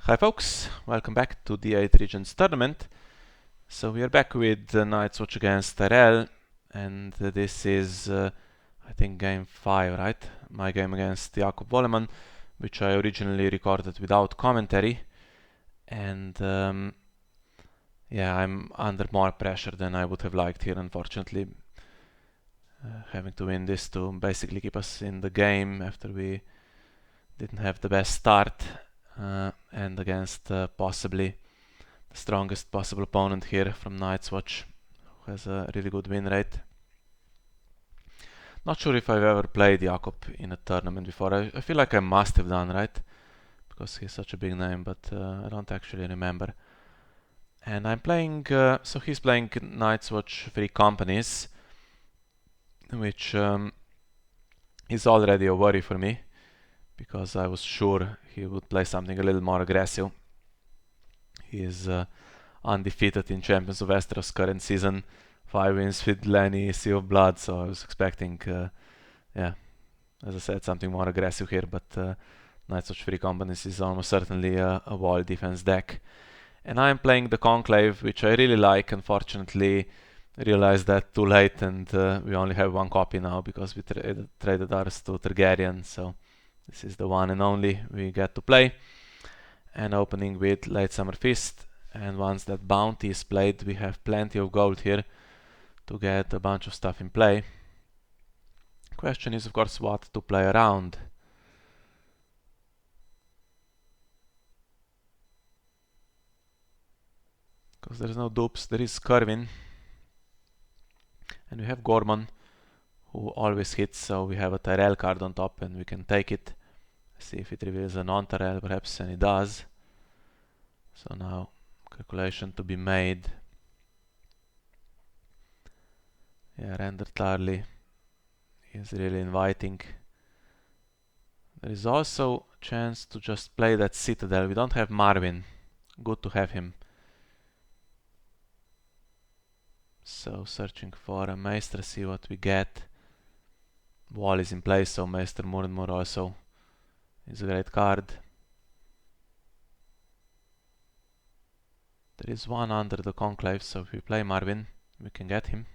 Hi folks, welcome back to the 8 Regents tournament. So we are back with Night's Watch against Tyrell, and this is I think game 5, right? My game against Jakob Wåhleman, which I originally recorded without commentary, and yeah, I'm under more pressure than I would have liked here, unfortunately. Having to win this to basically keep us in the game after we didn't have the best start. And against possibly the strongest possible opponent here from Night's Watch, who has a really good win rate. Not sure if I've ever played Jakob in a tournament before. I feel like I must have done, right? Because he's such a big name, but I don't actually remember. And I'm playing, so he's playing Night's Watch 3 Companies, which is already a worry for me, because I was sure he would play something a little more aggressive. He is undefeated in Champions of Westeros current season, 5 wins with Lenny, Sea of Blood, so I was expecting, yeah, as I said, something more aggressive here, but Knights of Free Companies is almost certainly a wall defense deck. And I'm playing the Conclave, which I really like. Unfortunately, realized that too late, and we only have one copy now because we traded ours to Targaryen, so this is the one and only we get to play. And opening with Late Summer Feast, and once that bounty is played, we have plenty of gold here to get a bunch of stuff in play. Question is, of course, what to play around. Because there is no dupes, there is Kerwin. And we have Gorman, who always hits, so we have a Tyrell card on top and we can take it. See if it reveals a non-Tyrell perhaps, and it does. So now, calculation to be made. Yeah, Render Tarly is really inviting. There is also a chance to just play that Citadel. We don't have Marvin. Good to have him. So searching for a Maester, see what we get. Wall is in place, so Maester Murmur also is a great card. There is one under the Conclave, so if we play Marvin, we can get him.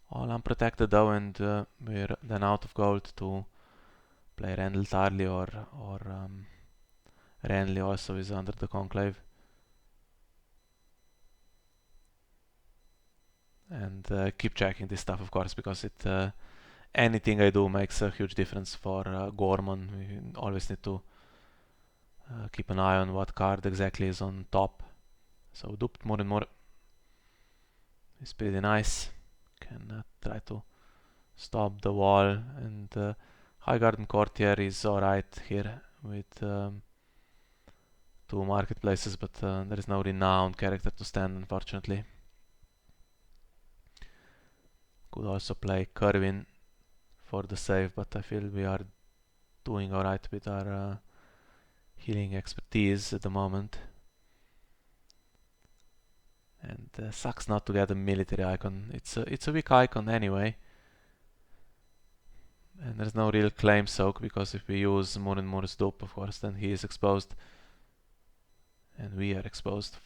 All unprotected though, and we're then out of gold to play Randall Tarly or Renly also is under the Conclave. And keep checking this stuff, of course, because it anything I do makes a huge difference for Gorman. We always need to keep an eye on what card exactly is on top. So duped more and more is pretty nice. Can try to stop the wall, and High Garden Courtier is alright here with 2 marketplaces, but there is no renowned character to stand, unfortunately. Could also play Kerwin for the save, but I feel we are doing alright with our healing expertise at the moment. And sucks not to get a military icon. It's a weak icon anyway. And there's no real claim soak, because if we use Mur's dupe, of course, then he is exposed. And we are exposed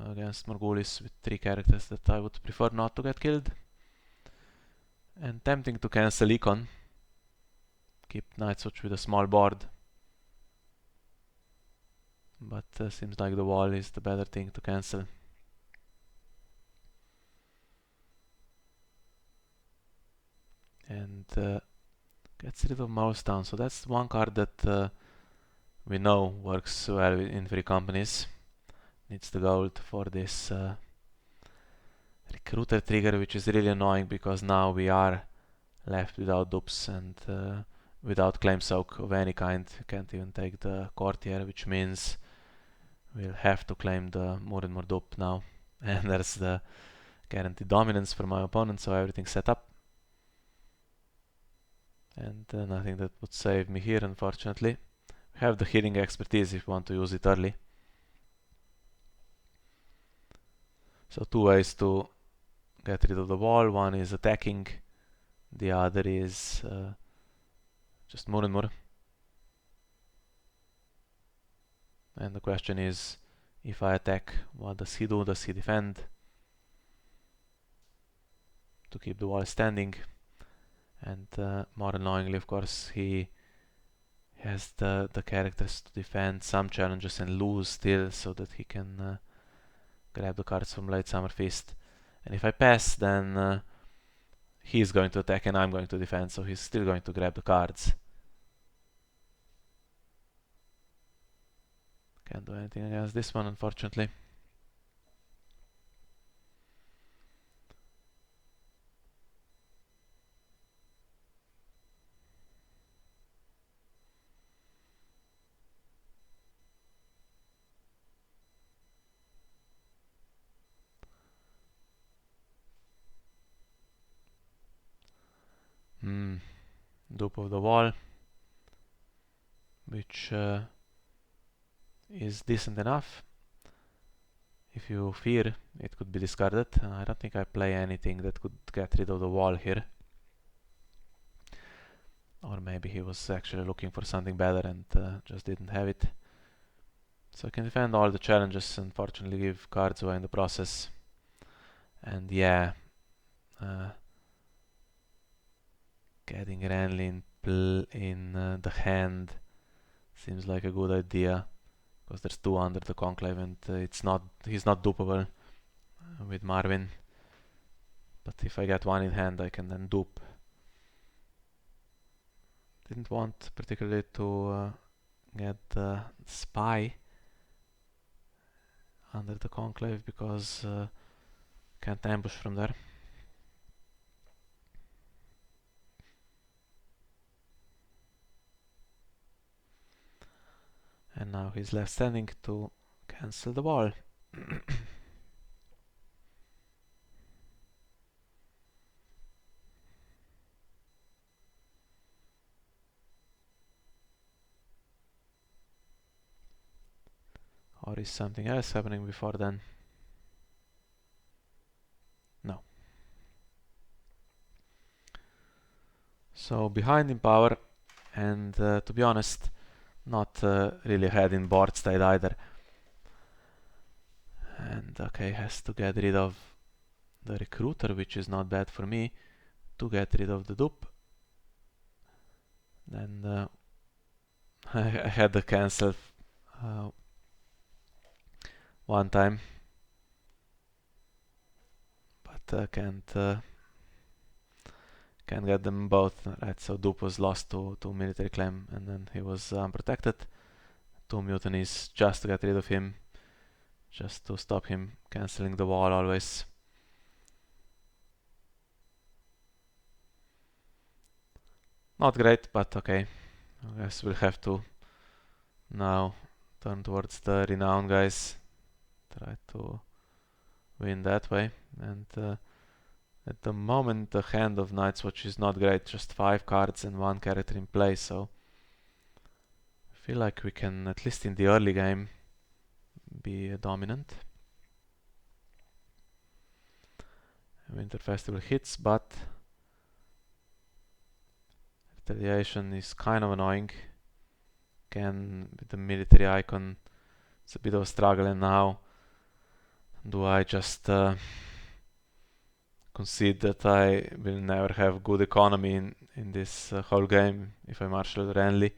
against Morghulis with 3 characters that I would prefer not to get killed. And tempting to cancel Econ. Keep Night's Watch with a small board. But seems like the wall is the better thing to cancel. And gets rid of Milestone, so that's one card that we know works well in Free Companies. Needs the gold for this Recruiter trigger, which is really annoying because now we are left without dupes and without claim soak of any kind. Can't even take the Courtier, which means we'll have to claim the more and more dupe now. And there's the guaranteed dominance for my opponent, so everything's set up. And nothing that would save me here, unfortunately. We have the healing expertise if we want to use it early. So 2 ways to get rid of the wall. One is attacking, the other is just more and more. And the question is, if I attack, what does he do? Does he defend to keep the wall standing? And more annoyingly, of course, he has the characters to defend some challenges and lose still, so that he can grab the cards from Late Summer Feast. And if I pass, then he's going to attack and I'm going to defend, so he's still going to grab the cards. Can't do anything against this one, unfortunately. Dupe of the wall, which is decent enough. If you fear, it could be discarded. I don't think I play anything that could get rid of the wall here. Or maybe he was actually looking for something better and just didn't have it. So I can defend all the challenges, unfortunately give cards away in the process. And yeah, getting Renly in the hand seems like a good idea, because there's 2 under the Conclave and he's not dupable with Marwyn. But if I get 1 in hand, I can then dupe. Didn't want particularly to get the Spy under the Conclave, because can't ambush from there. And now he's left standing to cancel the wall. Or is something else happening before then? No. So behind in power, and to be honest, not really ahead in board state either. And okay, has to get rid of the recruiter, which is not bad for me, to get rid of the dupe. Then I had to cancel 1 time, but can't get them both. Right, so dupe was lost to military claim, and then he was unprotected. 2 mutinies just to get rid of him, just to stop him cancelling the wall always. Not great, but okay. I guess we'll have to now turn towards the renown guys. Try to win that way. And at the moment the hand of Night's Watch is not great. Just 5 cards and 1 character in play, so I feel like we can, at least in the early game, be dominant. Winter Festival hits, but retaliation is kind of annoying. Again, with the military icon, it's a bit of a struggle. And now, do I just concede that I will never have good economy in this whole game if I marshal Renly?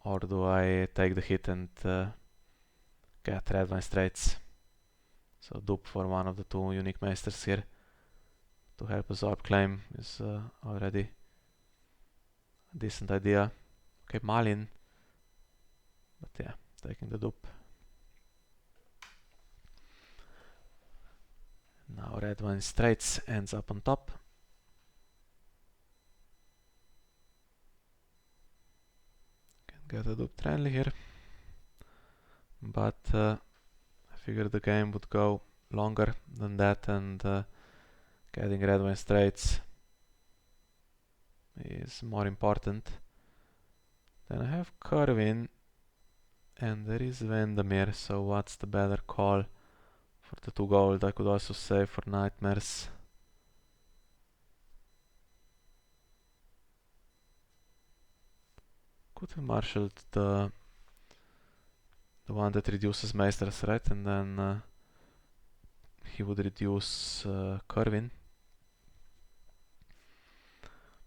Or do I take the hit and get red wine straights? So dupe for 1 of the 2 unique maesters here to help absorb claim is already a decent idea. Okay, Malin, but yeah, taking the dupe. Now red wine straights ends up on top. Can get a dupe Renly here, but I figured the game would go longer than that, and getting red wine straights is more important. Then I have Corwin and there is Vandermeer, so what's the better call for the 2 gold? I could also save for Nightmares. Could have marshaled the the one that reduces Maesters, right? And then he would reduce Curvin.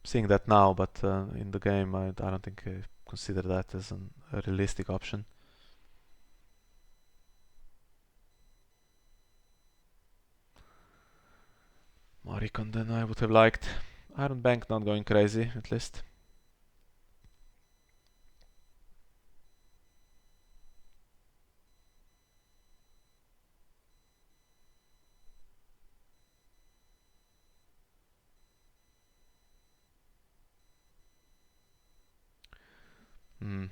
Seeing that now, but in the game I don't think I consider that as a realistic option. More recon than I would have liked. Iron Bank not going crazy, at least.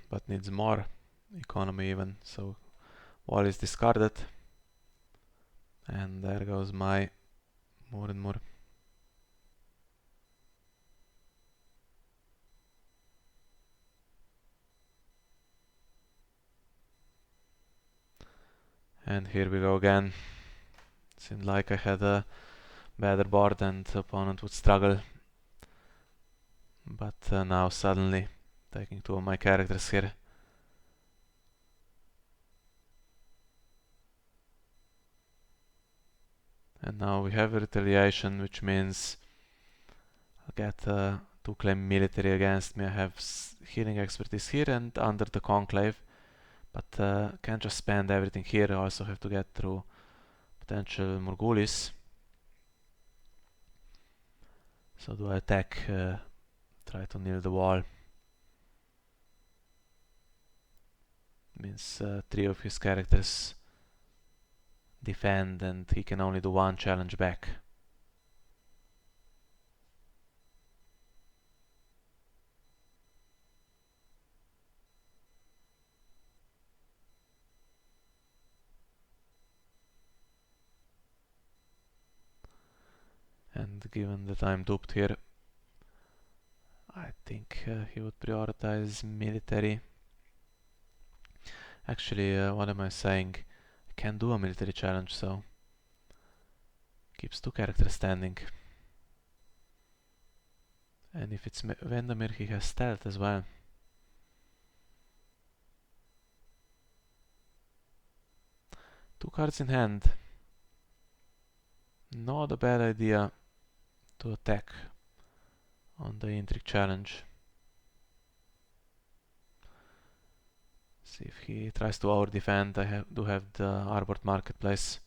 But needs more economy even, so wall is discarded. And there goes my more and more. And here we go again. Seemed like I had a better board and the opponent would struggle. But now suddenly taking two of my characters here. And now we have a retaliation, which means I'll get to claim military against me. I have healing expertise here and under the Conclave. But can't just spend everything here. I also have to get through potential Morgulis. So do I attack, try to kneel the wall? Means three of his characters defend and he can only do one challenge back. And given that I'm duped here, I think he would prioritize military. Actually, what am I saying? I can't do a military challenge, so keeps two characters standing. And if it's Vrbanec, he has stealth as well. Two cards in hand. Not a bad idea to attack on the intrigue challenge. See if he tries to over-defend. I do have the Arbor Marketplace.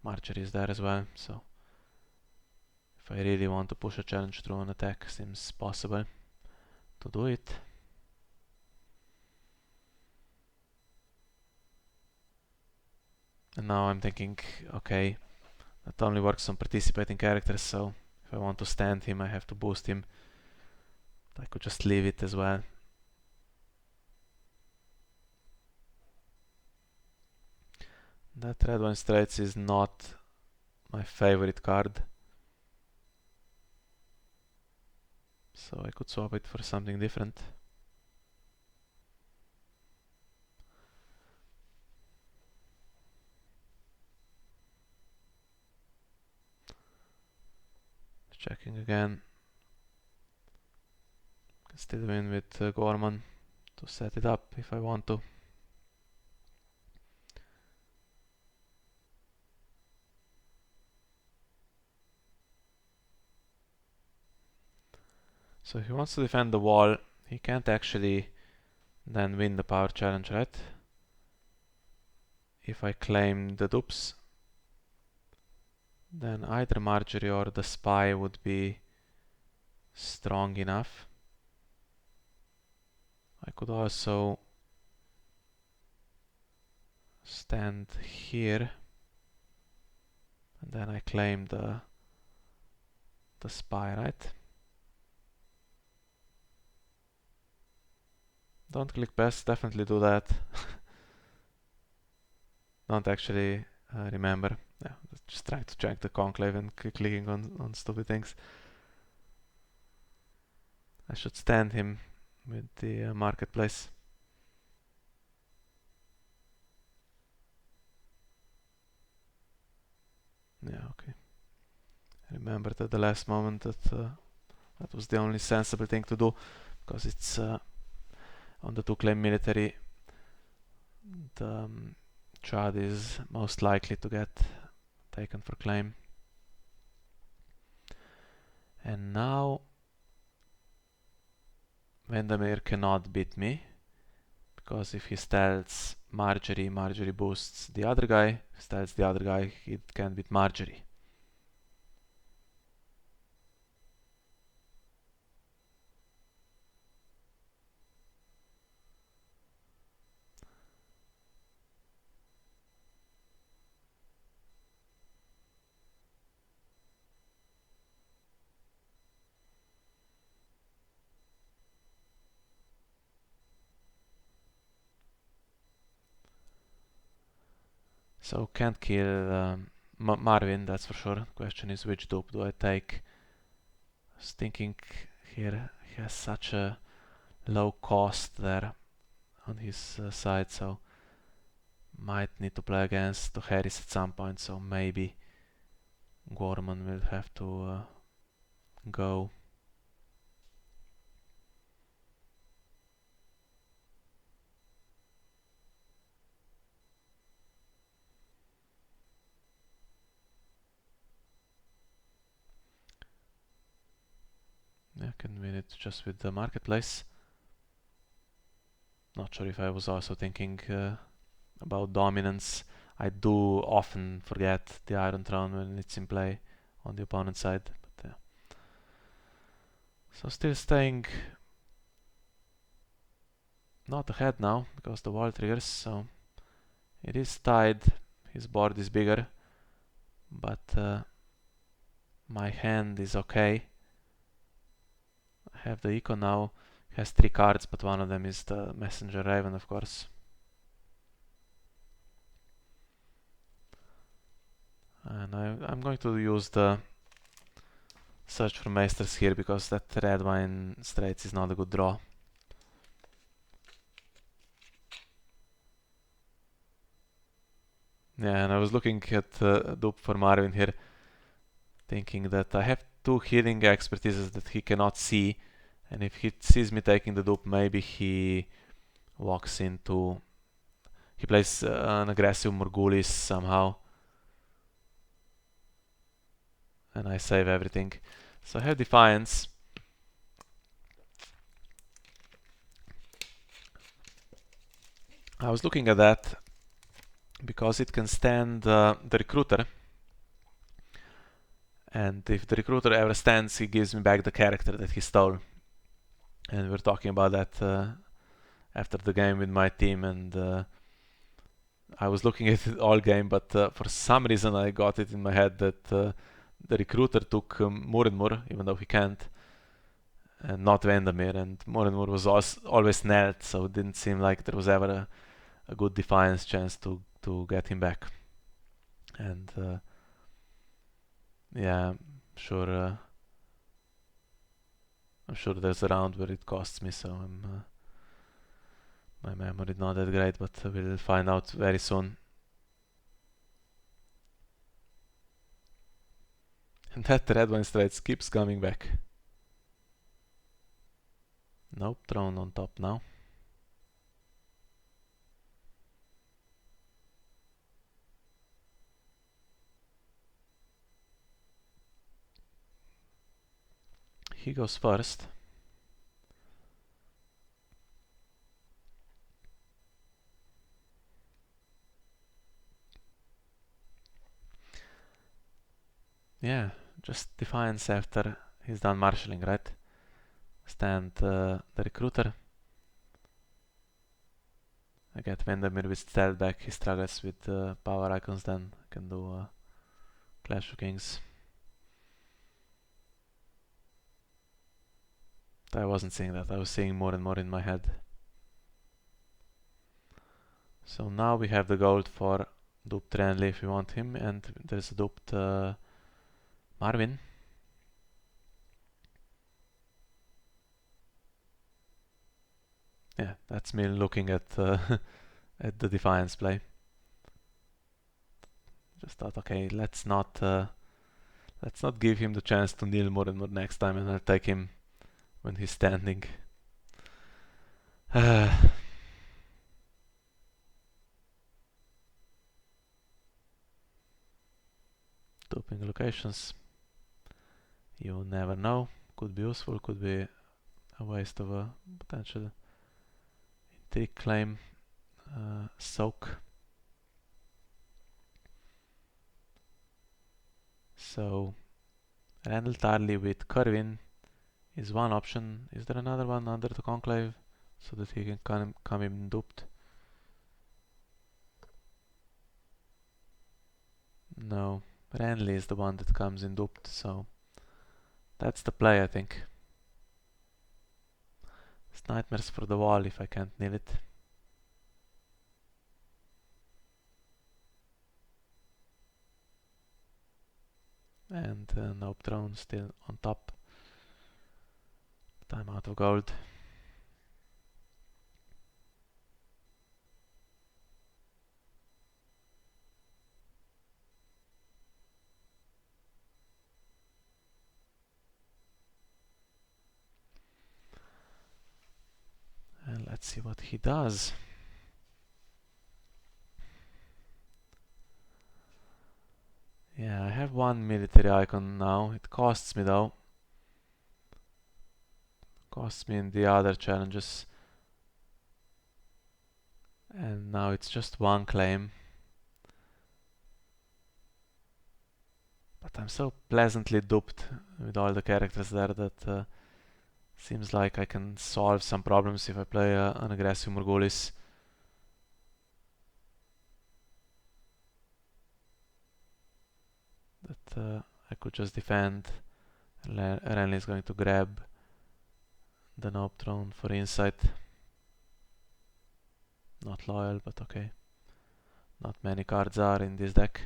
Marjorie is there as well, so if I really want to push a challenge through an attack, seems possible to do it. And now I'm thinking, okay, that only works on participating characters, so if I want to stand him, I have to boost him. I could just leave it as well. That red one straights is not my favorite card, so I could swap it for something different. Checking again. Can still win with Wåhleman to set it up if I want to. So if he wants to defend the wall, he can't actually then win the power challenge, right? If I claim the dupes, then either Marjorie or the spy would be strong enough. I could also stand here and then I claim the spy, right? Don't click best, definitely do that. Don't actually remember. Yeah, just trying to check the Conclave and clicking on stupid things. I should stand him with the marketplace. Yeah, okay. I remembered at the last moment that that was the only sensible thing to do, because it's on the two claim military. the Chad is most likely to get taken for claim. And now Vandermeer cannot beat me, because if he stealths Marjorie, Marjorie boosts the other guy. If he stealths the other guy, he can beat Marjorie. So can't kill Marvin, that's for sure. Question is, which dupe do I take? I was thinking here he has such a low cost there on his side, so might need to play against to Harris at some point, so maybe Wåhleman will have to go. I can win it just with the marketplace. Not sure if I was also thinking about dominance. I do often forget the Iron Throne when it's in play on the opponent's side. But yeah. So still staying not ahead now because the wall triggers, so it is tied. His board is bigger, but my hand is okay. I have the eco now. Has 3 cards, but one of them is the Messenger Raven, of course. And I'm going to use the Search for Maesters here because that red wine straights is not a good draw. Yeah, and I was looking at dupe for Marvin here, thinking that I have 2 healing expertises that he cannot see, and if he sees me taking the dupe, maybe he walks into... he plays an aggressive Morghulis somehow, and I save everything. So I have Defiance. I was looking at that because it can stand the Recruiter, and if the Recruiter ever stands, he gives me back the character that he stole. And we were talking about that after the game with my team, and I was looking at it all game, but for some reason I got it in my head that the Recruiter took Murenmur, even though he can't, and not Vandermeer, and Murenmur was always knelt, so it didn't seem like there was ever a good Defiance chance to get him back. And yeah, I'm sure there's a round where it costs me, so my memory is not that great, but we'll find out very soon. And that red one straight keeps coming back. Nope, throne on top now. He goes first. Yeah, just Defiance after he's done marshalling, right? Stand the Recruiter. I get Vandermeer with stealth back. He struggles with power icons, then I can do Clash of Kings. I wasn't seeing that, I was seeing more and more in my head. So now we have the gold for duped Renly if we want him, and there's a duped Marvin. Yeah, that's me looking at at the Defiance play. Just thought, okay, let's not give him the chance to kneel more and more next time, and I'll take him when he's standing. Duping locations. You never know. Could be useful, could be a waste of a potential intrigue claim. Soak. So Randall Tarley with Corwin is one option. Is there another one under the Conclave so that he can come in duped? No, Renly is the one that comes in duped, so that's the play, I think. It's nightmares for the wall if I can't nil it. And no throne still on top. Time out of gold. And let's see what he does. Yeah, I have one military icon now. It costs me though. Costs me in the other challenges. And now it's just one claim. But I'm so pleasantly duped with all the characters there that seems like I can solve some problems if I play an aggressive Morghulis. That I could just defend. Renly is going to grab the Nope Throne for insight. Not loyal, but okay. Not many cards are in this deck.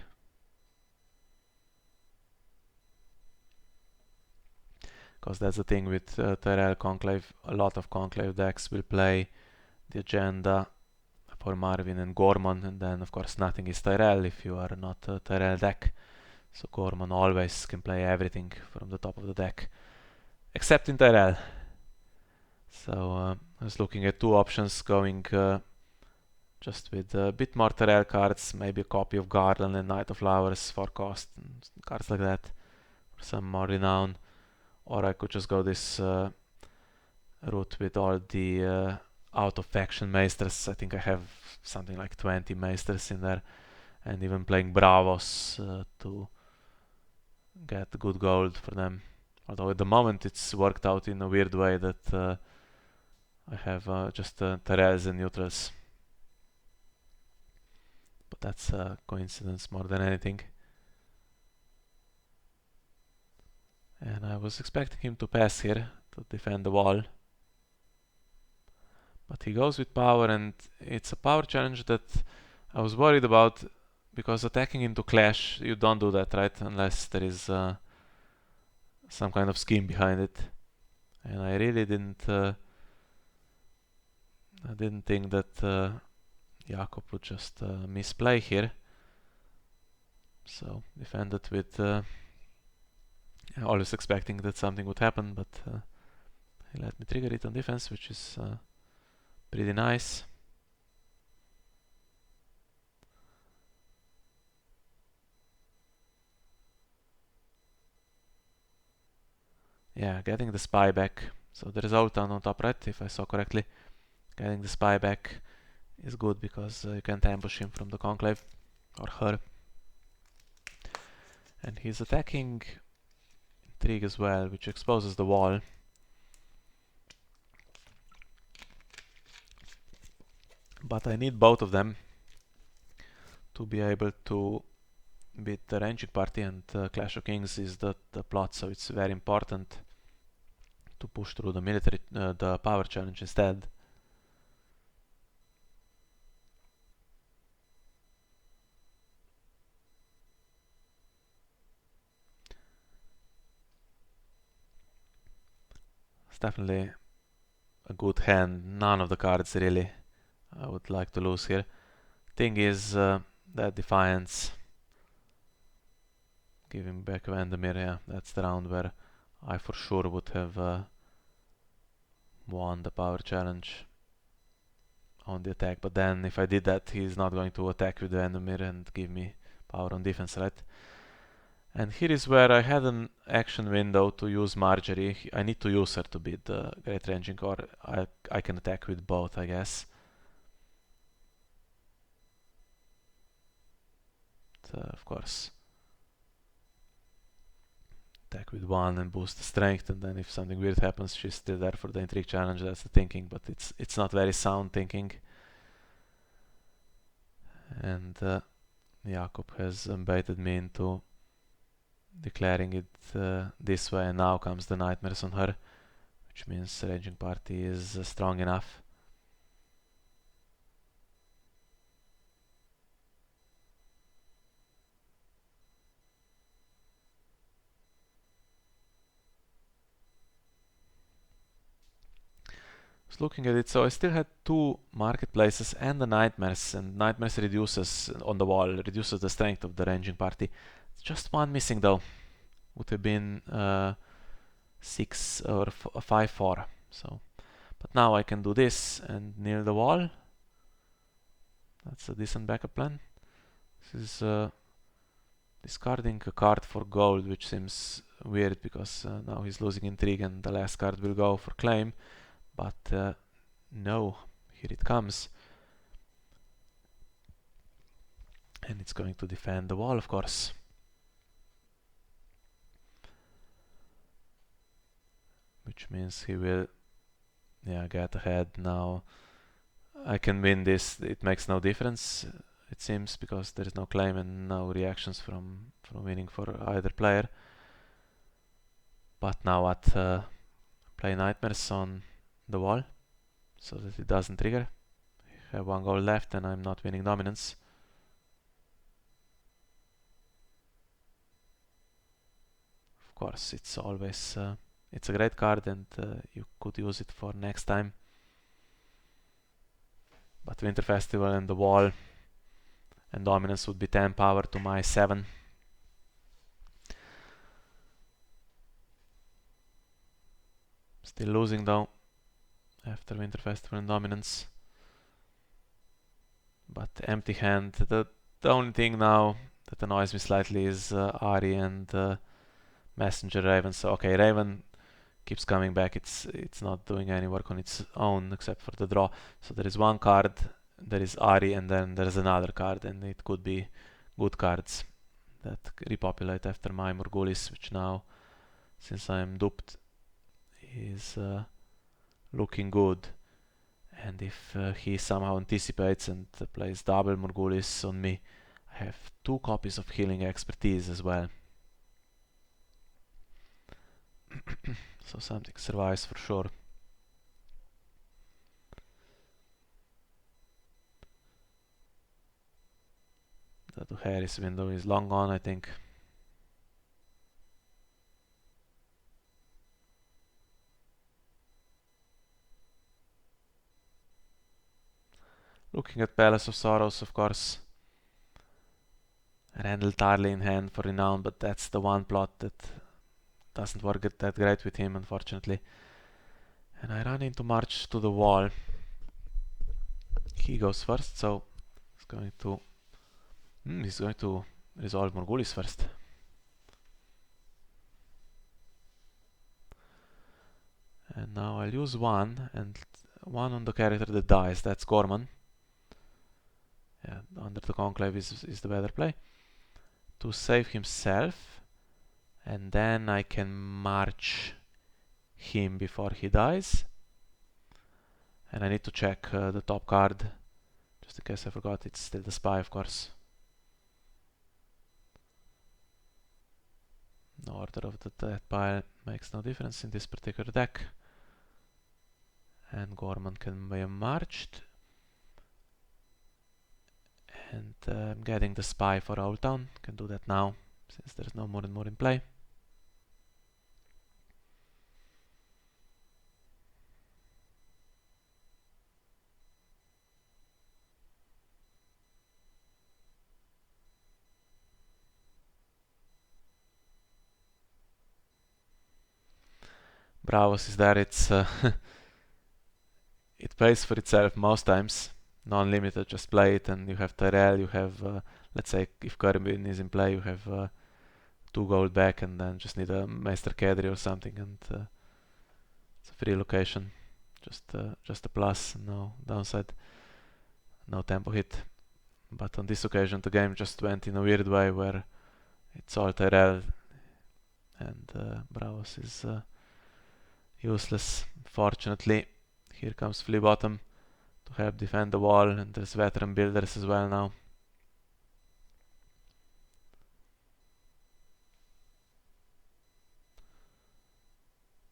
Because that's the thing with Tyrell Conclave. A lot of Conclave decks will play the agenda for Marvin and Gorman, and then of course nothing is Tyrell if you are not a Tyrell deck. So Gorman always can play everything from the top of the deck, except in Tyrell. So I was looking at two options, going just with a bit more Tyrell cards, maybe a copy of Garland and Knight of Flowers for cost, and cards like that, for some more renown. Or I could just go this route with all the out of faction Maesters. I think I have something like 20 Maesters in there, and even playing Bravos to get good gold for them. Although at the moment it's worked out in a weird way that I have just Tyrells and neutrals. But that's a coincidence more than anything. And I was expecting him to pass here to defend the wall. But he goes with power, and it's a power challenge that I was worried about, because attacking into clash, you don't do that, right? Unless there is some kind of scheme behind it. And I really didn't think that Jakob would just misplay here. So defended with always expecting that something would happen, but he let me trigger it on defense, which is pretty nice. Yeah, getting the spy back. So there is Old Town on top, right? If I saw correctly. Getting the spy back is good because you can't ambush him from the Conclave, or her. And he's attacking Intrigue as well, which exposes the wall. But I need both of them to be able to beat the ranging party, and Clash of Kings is the plot, so it's very important to push through the military, the power challenge instead. It's definitely a good hand. None of the cards really I would like to lose here. Thing is that Defiance, giving back Vandermeer, yeah, that's the round where I for sure would have won the power challenge on the attack. But then if I did that, he's not going to attack with Vandermeer and give me power on defense, right? And here is where I had an action window to use Marjorie. I need to use her to beat the Great Ranging, or I can attack with both, I guess. Of course, attack with 1 and boost the strength, and then if something weird happens, she's still there for the intrigue challenge. That's the thinking, but it's not very sound thinking. And Jakob has baited me into declaring it this way, and now comes the nightmares on her, which means Raging Party is strong enough. Looking at it, so I still had 2 marketplaces and the nightmares, and nightmares reduces on the wall, reduces the strength of the ranging party. Just 1 missing though. Would have been 6 or 5-4. So, but now I can do this and near the wall. That's a decent backup plan. This is discarding a card for gold, which seems weird because now he's losing intrigue and the last card will go for claim. But no, here it comes. And it's going to defend the wall, of course. Which means he will, get ahead now. I can win this, it makes no difference, it seems, because there is no claim and no reactions from winning for either player. But now what? Play nightmares on the wall so that it doesn't trigger. I have 1 goal left and I'm not winning dominance. Of course, it's always it's a great card and you could use it for next time. But Winter Festival and the wall and dominance would be 10 power to my 7. Still losing though after Winter Festival and dominance. But empty hand. The only thing now that annoys me slightly is Ari and Messenger Raven. So okay, Raven keeps coming back. It's not doing any work on its own except for the draw. So there is 1 card, there is Ari, and then there's another card, and it could be good cards that repopulate after my Morghulis, which now, since I am duped, is looking good. And if he somehow anticipates and plays double Morghulis on me, I have 2 copies of Healing Expertise as well. So something survives for sure. The Duharis window is long gone, I think. Looking at Palace of Sorrows, of course. Randall Tarley in hand for Renown, but that's the one plot that doesn't work that great with him, unfortunately. And I run into March to the wall. He goes first, so he's going to resolve Morghulis first. And now I'll use 1, and 1 on the character that dies. That's Gorman. Yeah, under the Conclave is the better play. To save himself, and then I can march him before he dies. And I need to check the top card, just in case I forgot. It's still the Spy, of course. The order of that pile makes no difference in this particular deck. And Gorman can be marched. And I'm getting the Spy for Old Town. Can do that now, since there's no more and more in play. Bravos is there. It's it pays for itself most times. Non-limited, just play it, and you have Tyrell, you have, let's say, if Kerbin is in play, you have 2 gold back and then just need a Meister Kedri or something, and it's a free location. Just a plus, no downside, no tempo hit. But on this occasion the game just went in a weird way where it's all Tyrell and Bravos is useless. Fortunately, here comes Flea Bottom to help defend the wall, and there's veteran builders as well now.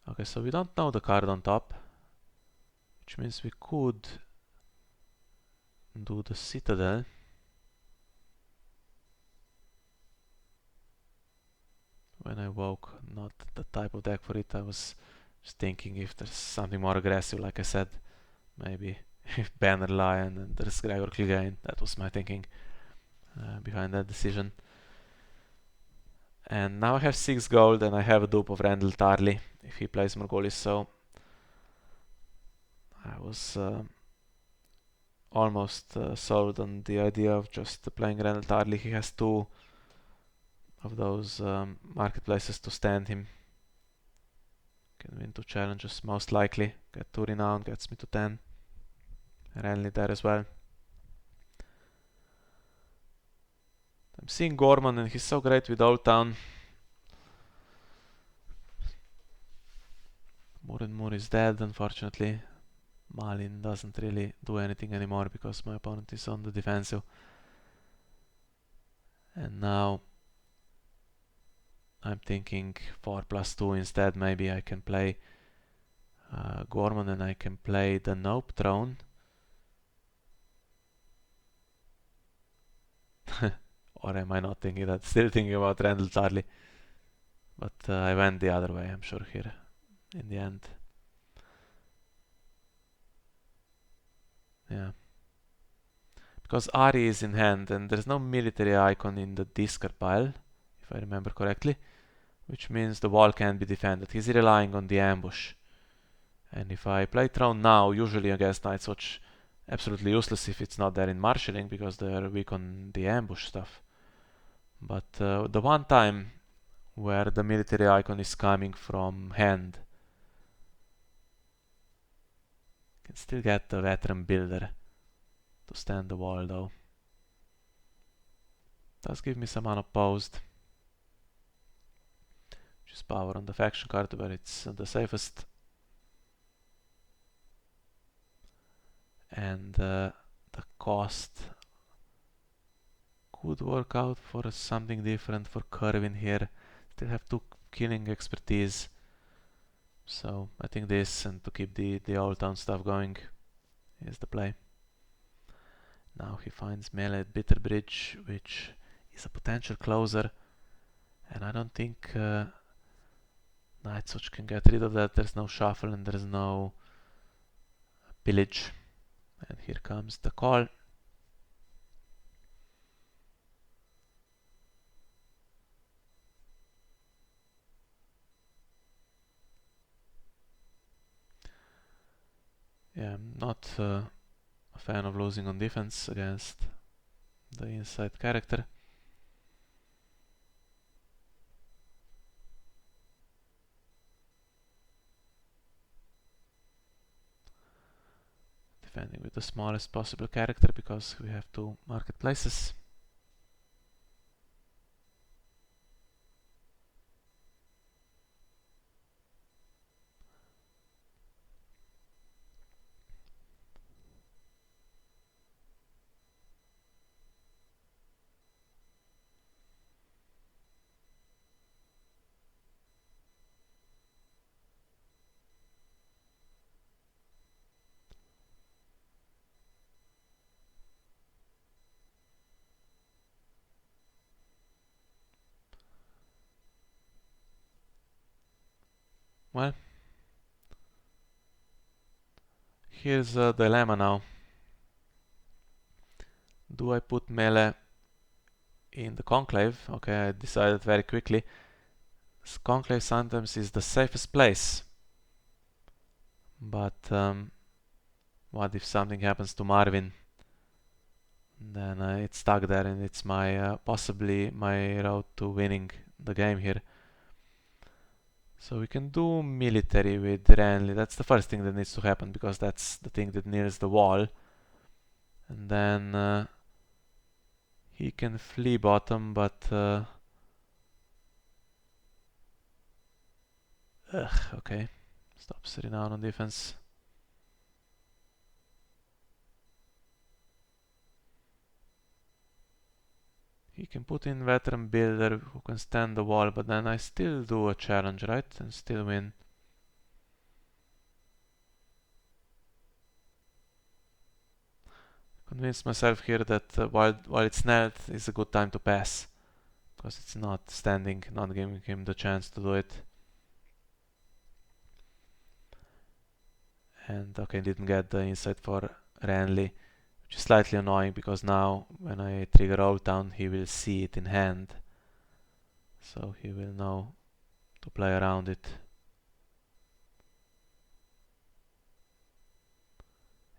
Okay, so we don't know the card on top, which means we could do the Citadel. When I woke, not the type of deck for it. I was just thinking if there's something more aggressive, like I said, maybe Banner Lion and there's Gregor Clegane. That was my thinking behind that decision. And now I have 6 gold and I have a dupe of Randall Tarley if he plays Morghulis, so I was almost sold on the idea of just playing Randall Tarley. He has 2 of those marketplaces to stand him. Can win 2 challenges most likely. Get 2 renown, gets me to 10. Renly there as well. I'm seeing Gorman and he's so great with Old Town. Moore is dead, unfortunately. Malin doesn't really do anything anymore because my opponent is on the defensive. And now I'm thinking 4+2 instead. Maybe I can play Gorman and I can play the Nope Throne. Or am I not thinking that? Still thinking about Randall Tarley. But I went the other way, I'm sure, here in the end. Yeah. Because Ari is in hand and there's no military icon in the discard pile, if I remember correctly, which means the wall can't be defended. He's relying on the ambush. And if I play Throne now, usually against Night's Watch, absolutely useless if it's not there in marshalling because they're weak on the ambush stuff. But the one time where the military icon is coming from hand, can still get the veteran builder to stand the wall though. Does give me some unopposed, which is power on the faction card where it's the safest. And the cost could work out for something different for Kerwin here. Still have 2 killing expertise. So I think this, and to keep the Old Town stuff going, is the play. Now he finds melee at Bitter Bridge, which is a potential closer. And I don't think Night's Watch can get rid of that. There's no shuffle and there's no pillage. And here comes the call. Yeah, I'm not a fan of losing on defense against the inside character. Defending with the smallest possible character because we have 2 marketplaces. Well, here's a dilemma now. Do I put melee in the Conclave? Okay, I decided very quickly. Conclave sometimes is the safest place. But what if something happens to Marvin? Then it's stuck there and it's my possibly my road to winning the game here. So we can do military with Renly. That's the first thing that needs to happen, because that's the thing that nears the wall. And then he can flee bottom, but okay. Stops renown on defense. He can put in veteran builder who can stand the wall, but then I still do a challenge, right? And still win. Convince myself here that while it's knelt, it's a good time to pass, because it's not standing, not giving him the chance to do it. And okay, didn't get the insight for Renly, which is slightly annoying, because now when I trigger Old Town, he will see it in hand, so he will know to play around it.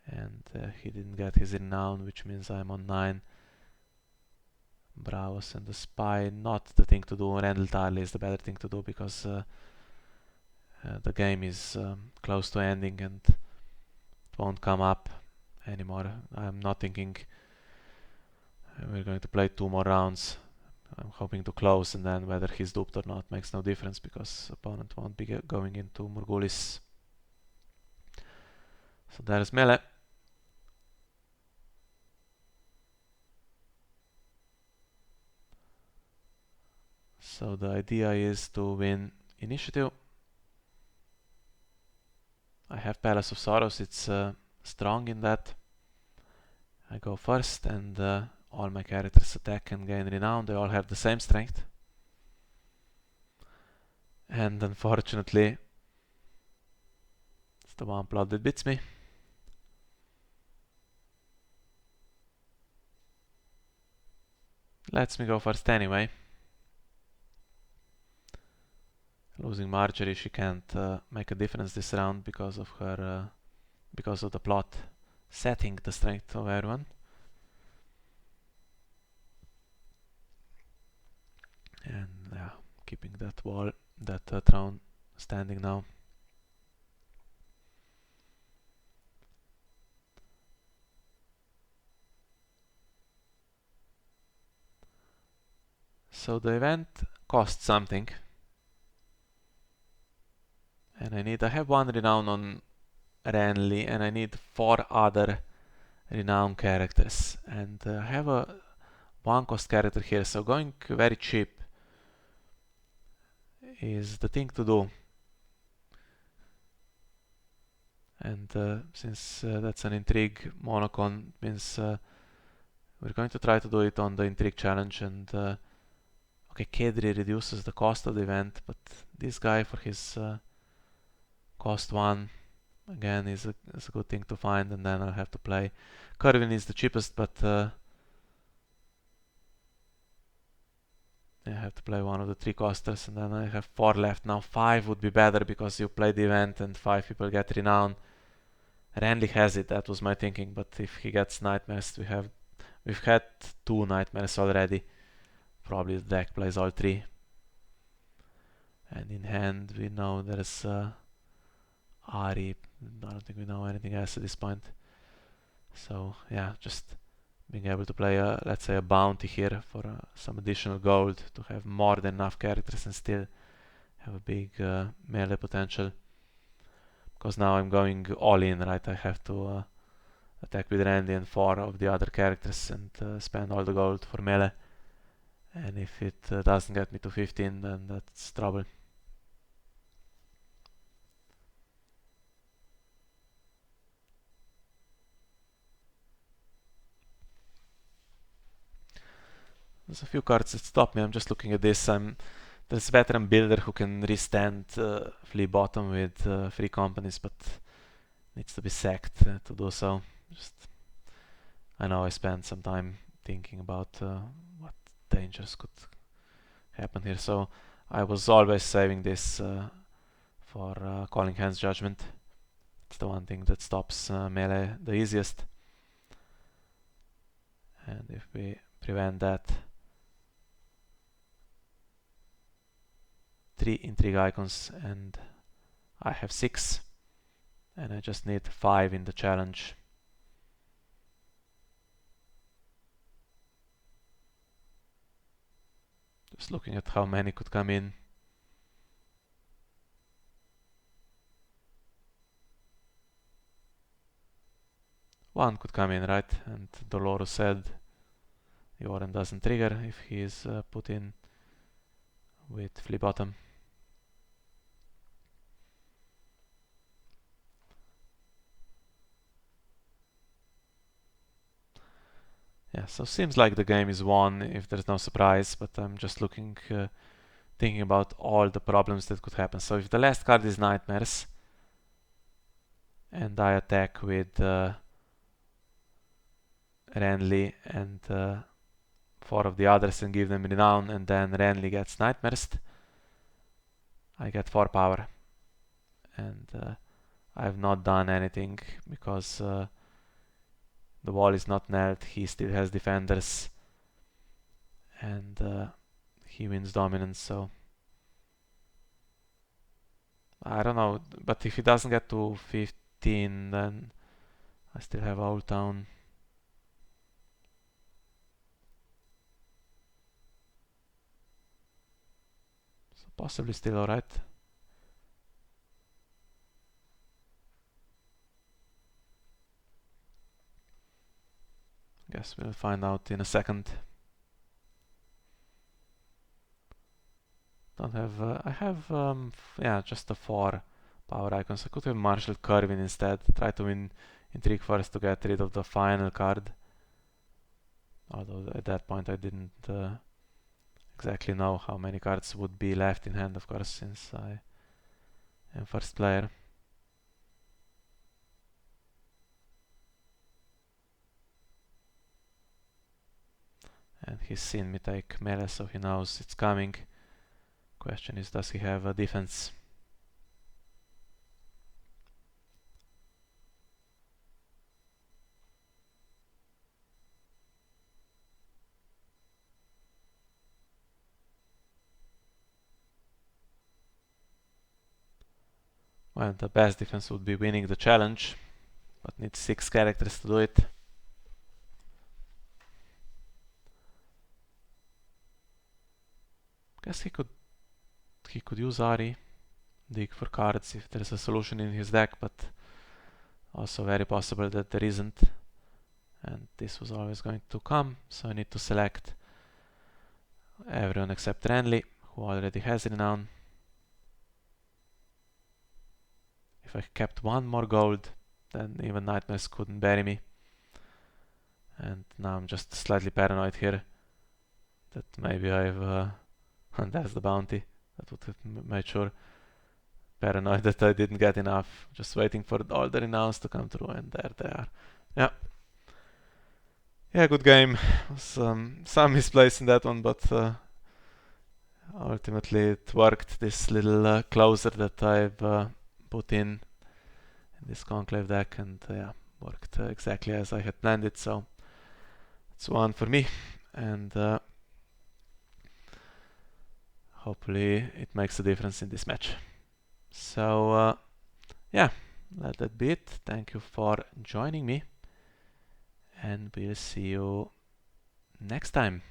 And he didn't get his renown, which means I'm on 9. Bravos and the spy, not the thing to do. Renly Tarly is the better thing to do, because the game is close to ending and it won't come up anymore. I'm not thinking we're going to play 2 more rounds. I'm hoping to close, and then whether he's duped or not makes no difference, because opponent won't be going into Morghulis. So there's melee. So the idea is to win initiative. I have Palace of Sorrows, it's strong in that. I go first, and all my characters attack and gain renown. They all have the same strength. And unfortunately, it's the one plot that beats me. Lets me go first anyway. Losing Marjorie, she can't make a difference this round because of her, because of the plot setting the strength of everyone. And yeah, keeping that wall, that throne standing now. So the event costs something. And I have 1 renown on Renly, and I need 4 other renown characters. And I have a 1 cost character here, so going very cheap is the thing to do. And since that's an intrigue monocon, means we're going to try to do it on the intrigue challenge. And okay, Kedri reduces the cost of the event, but this guy for his cost 1 again is a good thing to find. And then I'll have to play Kerwin is the cheapest, but I have to play one of the 3 costers, and then I have 4 left. Now 5 would be better, because you play the event and 5 people get renown. Renly has it, that was my thinking, but if he gets nightmares, we've had 2 nightmares already. Probably the deck plays all 3. And in hand we know there's Ari. I don't think we know anything else at this point. So yeah, just being able to play let's say a bounty here for some additional gold to have more than enough characters and still have a big melee potential. Because now I'm going all in, right? I have to attack with Randy and 4 of the other characters and spend all the gold for melee. And if it doesn't get me to 15, then that's trouble. There's a few cards that stop me. I'm just looking at this. There's veteran builder who can restand flea bottom with 3 companies, but needs to be sacked to do so. I know I spent some time thinking about what dangers could happen here, so I was always saving this for Calling Hand's Judgment. It's the one thing that stops melee the easiest. And if we prevent that, 3 intrigue icons and I have 6. And I just need 5 in the challenge. Just looking at how many could come in. One could come in, right? And Dolores said Yoren doesn't trigger if he is put in with flea bottom. Yeah, so seems like the game is won if there's no surprise, but I'm just looking, thinking about all the problems that could happen. So if the last card is Nightmares, and I attack with Renly and 4 of the others and give them Renown, and then Renly gets Nightmares, I get 4 power. And I've not done anything because the wall is not knelt, he still has defenders, and he wins dominance, so I don't know, but if he doesn't get to 15, then I still have Old Town. So possibly still alright. Guess we'll find out in a second. Don't have, I have, yeah, just the 4 power icons. I could have marshaled Kerwin instead. Try to win Intrigue first to get rid of the final card. Although at that point I didn't exactly know how many cards would be left in hand, of course, since I am first player. And he's seen me take melee, so he knows it's coming. Question is, does he have a defense? Well, the best defense would be winning the challenge, but needs 6 characters to do it. Guess he could use Ari, dig for cards if there's a solution in his deck, but also very possible that there isn't. And this was always going to come, so I need to select everyone except Renly, who already has Renown. If I kept 1 more gold, then even Nightmares couldn't bury me. And now I'm just slightly paranoid here that maybe I've and that's the bounty. That would have made sure. Paranoid that I didn't get enough. Just waiting for all the renowns to come through, and there they are. Yeah. Yeah, good game. Some misplays in that one, but ultimately it worked. This little closer that I've put in this Conclave deck, and yeah, worked exactly as I had planned it. So it's 1 for me, and hopefully it makes a difference in this match. So yeah, let that be it. Thank you for joining me, and we'll see you next time.